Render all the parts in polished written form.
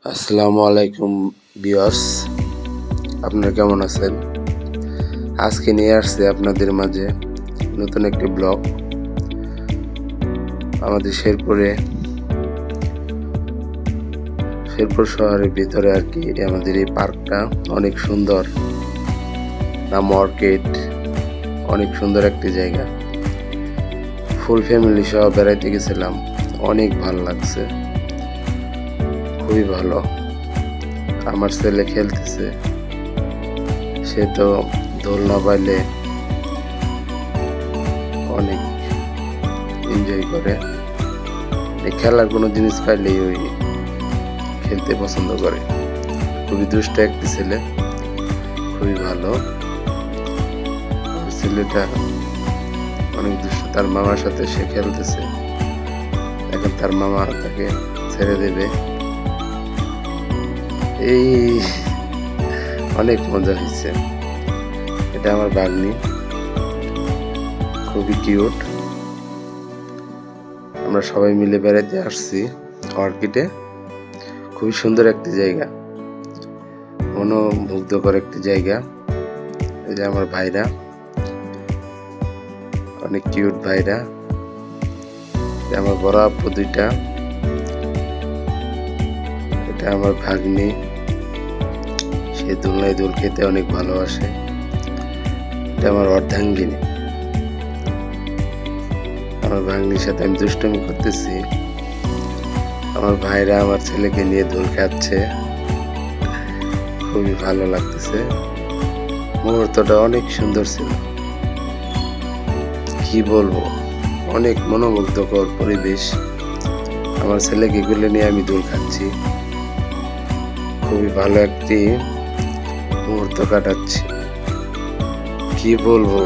আসসালামু আলাইকুম ভিউয়ার্স, আপনারা কেমন আছেন? আজকে নিয়ে আসছি আপনাদের মাঝে নতুন একটি ব্লগ। আমাদের শেরপুর শহরের ভিতরে আর কি আমাদের এই পার্কটা অনেক সুন্দর, নাম অর্কিড। অনেক সুন্দর একটি জায়গা। ফুল ফ্যামিলি সহ বেড়াইতে গেছিলাম, অনেক ভালো লাগছে, খুবই ভালো। আমার ছেলে খেলতেছে, সে তো দোল না পাইলে অনেক এনজয় করে। এই খেলার কোনো জিনিস পাইলেই ওই খেলতে পছন্দ করে। খুবই দুষ্ট একটি ছেলে, খুবই ভালো। ছেলেটা অনেক দুষ্ট, তার মামার সাথে সে খেলতেছে। এখন তার মামা তাকে ছেড়ে দেবে, এই অনেক মজা হয়েছে। এটা আমার ভাগ্নি, খুবই কিউট। আমরা সবাই মিলে বেড়াতে আসছি অর্কিডে। খুবই সুন্দর একটি জায়গা, মনোমুগ্ধকর একটি জায়গা। এই যে আমার ভাইরা, অনেক কিউট ভাইরা। আমার বড় আপু দুইটা, এটা আমার ভাগ্নি, সে দোলনায় দোল খেতে অনেক ভালোবাসে। এটা আমার অর্ধাঙ্গিনী। আমার ভাগ্নির সাথে আমি দুষ্টুমি করতেছি, আমার ভাইরা আমার ছেলেকে নিয়ে দোল খাচ্ছে, খুবই ভালো লাগতেছে। মুহূর্তটা অনেক সুন্দর ছিল, কি বলবো, অনেক মনোমুগ্ধকর পরিবেশ। আমার ছেলেকে গুলে নিয়ে আমি দোল খাচ্ছি, খুবই ভালো একটি মুহূর্ত কাটাচ্ছি। কি বলবো,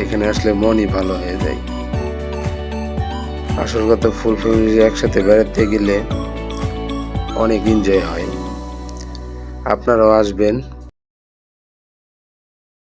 এখানে আসলে মনই ভালো হয়ে যায়। আসল কথা, ফুল ফ্যামিলি একসাথে বেড়াতে গেলে অনেক এনজয় হয়। আপনারাও আসবেন।